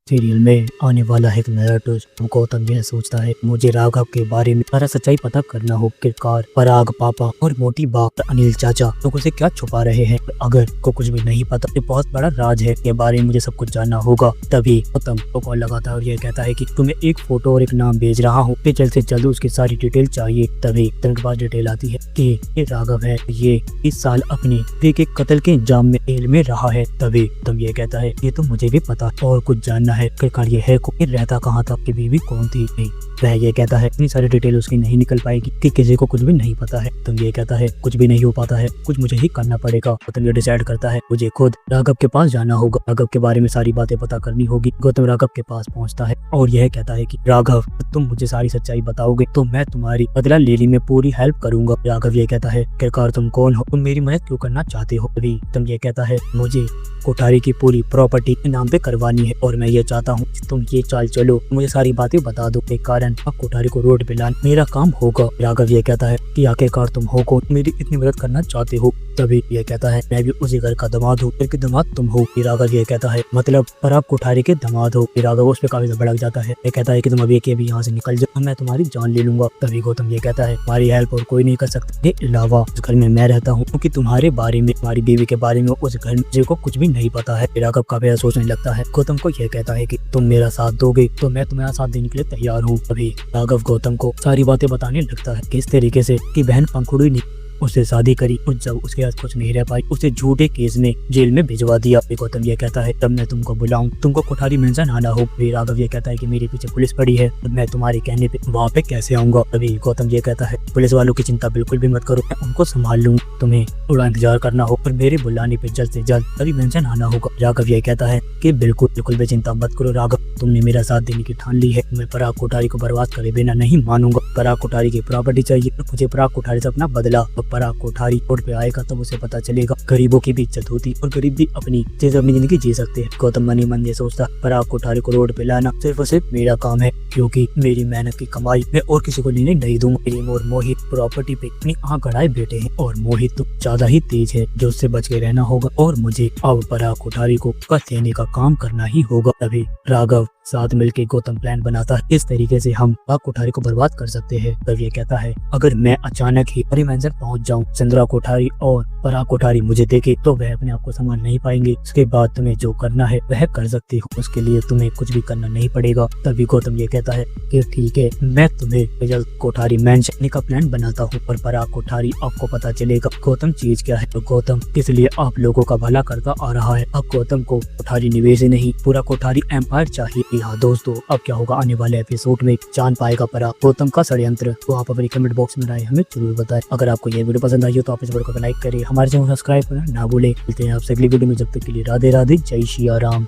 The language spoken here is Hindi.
सीरियल में आने वाला है एक नया ट्विस्ट। गौतम यह सोचता है मुझे राघव के बारे में सारा सच्चाई पता करना हो। किरकार, पराग पापा और मोटी बाप अनिल चाचा लोग उसे क्या छुपा रहे हैं। अगर को कुछ भी नहीं पता, ये बहुत बड़ा राज है, के बारे में मुझे सब कुछ जानना होगा। तभी गौतम को कॉल लगाता है और यह कहता है कि तुम्हें एक फोटो और एक नाम भेज रहा हूँ, जल्द से जल्द उसकी सारी डिटेल चाहिए। तभी के पास डिटेल आती है कि ये राघव है, ये इस साल अपने के कत्ल के इंजाम में जेल में रहा है। तभी तुम ये कहता है ये तो मुझे भी पता और कुछ जानना है। किरकार ये है कौन, रहता कहाँ था, की बीवी कौन थी। वह ये कहता है इतनी सारी डिटेल उसकी नहीं निकल पाएगी कि किसी को कुछ भी नहीं पता है। तुम ये कहता है कुछ भी नहीं हो पाता है, कुछ मुझे ही करना पड़ेगा। गौतम ये डिसाइड करता है मुझे खुद राघव के पास जाना होगा, राघव के बारे में सारी बातें पता करनी होगी। गौतम राघव के पास पहुंचता है और यह कहता है कि राघव तुम मुझे सारी सच्चाई बताओगे तो मैं तुम्हारी बदला लेने में पूरी हेल्प करूंगा। राघव ये कहता है किरकार तुम कौन हो, तुम मेरी मदद क्यों करना चाहते हो। तभी तुम ये कहता है मुझे कोठारी की पूरी प्रॉपर्टी नाम पे करवानी है और मैं ये चाहता हूँ तुम ये चाल चलो, मुझे सारी बातें बता दो, एक कारण अब कोठारी को रोड पे लाना मेरा काम होगा। राघव ये कहता है कि आखिरकार तुम हो कौन, मेरी इतनी मदद करना चाहते हो। तभी ये कहता है मैं भी उसी घर का दामाद हूँ, फिर दामाद तुम हो। राघव ये कहता है मतलब पर आप कोठारी के दामाद हो। राघव उस पे काफी भड़क जाता है, ये कहता है कि तुम अभी के भी यहाँ से निकल जाओ, मैं तुम्हारी जान ले लूंगा। तभी गौतम ये कहता है तुम्हारी हेल्प और कोई नहीं कर सकता, इसके अलावा उस घर में मैं रहता हूँ, क्योंकि तुम्हारे बारे में, तुम्हारी बीवी के बारे में उस घर में को कुछ भी नहीं पता है। राघव काफी सोचने लगता है। गौतम को यह कहता है कि तुम मेरा साथ दोगे तो मैं तुम्हारा साथ देने के लिए तैयार हूँ। तभी राघव गौतम को सारी बातें बताने लगता है, किस तरीके से कि बहन पंखुड़ी ने उससे शादी करी और जब उसके पास कुछ नहीं रह पाई उसे झूठे केस में जेल में भिजवा दिया। गौतम ये कहता है तब मैं तुमको बुलाऊं, तुमको कोठारी मेंशन आना हो। फिर राघव ये कहता है कि मेरे पीछे पुलिस पड़ी है, तो मैं तुम्हारे कहने पे वहाँ पे कैसे आऊंगा। तभी गौतम ये कहता है पुलिस वालों की चिंता बिल्कुल भी मत करो, मैं उनको संभाल लूँ, तुम्हें थोड़ा इंतजार करना हो और मेरे बुलाने पे जल्द से जल्द तभी मेंशन आना होगा। राघव ये कहता है कि बिल्कुल भी चिंता मत करो राघव, तुमने मेरा साथ देने की ठान ली है, मैं पराग कोठारी को बर्बाद करे बिना नहीं मानूंगा। पराग कोठारी की प्रॉपर्टी चाहिए, मुझे पराग कोठारी से अपना बदला। पराग कोठारी रोड पे आएगा तब उसे पता चलेगा गरीबों की भी इज्जत होती और गरीब भी अपनी जिंदगी जी सकते हैं। गौतम मन ही मन ये सोचता पराग कोठारी को रोड पे लाना सिर्फ और सिर्फ मेरा काम है, क्योंकि मेरी मेहनत की कमाई मैं और किसी को लेने नहीं दूंगा। प्रेम और मोहित प्रॉपर्टी पे अपनी आँख गड़ाए बैठे हैं और मोहित तो ज्यादा ही तेज है, जो उससे बच के रहना होगा और मुझे अब पराग कोठारी को कस देने का काम करना ही होगा। तभी राघव साथ मिलके गौतम प्लान बनाता है, इस तरीके से हम पराग कोठारी को बर्बाद कर सकते हैं। तब ये कहता है अगर मैं अचानक ही परिमंजर पहुंच जाऊं, चंद्रा कोठारी और पराग कोठारी मुझे देखे तो वह अपने आप को संभाल नहीं पाएंगे। उसके बाद तुम्हें जो करना है वह कर सकती हो, उसके लिए तुम्हें कुछ भी करना नहीं पड़ेगा। तभी गौतम ये कहता है कि ठीक है, मैं तुम्हें जल्द कोठारी मेंशन का प्लान बनाता हूँ और पराग कोठारी आपको पता चलेगा गौतम चीज क्या है, तो गौतम किस लिए आप लोगों का भला करता आ रहा है। अब गौतम को कोठारी निवेश नहीं, पूरा कोठारी एम्पायर चाहिए। हाँ दोस्तों, अब क्या होगा आने वाले एपिसोड में, जान पाएगा पराग गौतम का षड्यंत्र। तो आप अपनी कमेंट बॉक्स में राय हमें जरूर बताएं। अगर आपको यह वीडियो पसंद आई हो तो आप इस वीडियो को लाइक करें, हमारे चैनल को सब्सक्राइब करना ना भूलें। मिलते हैं आपसे अगली वीडियो में, जब तक के लिए राधे राधे, जय श्री राम।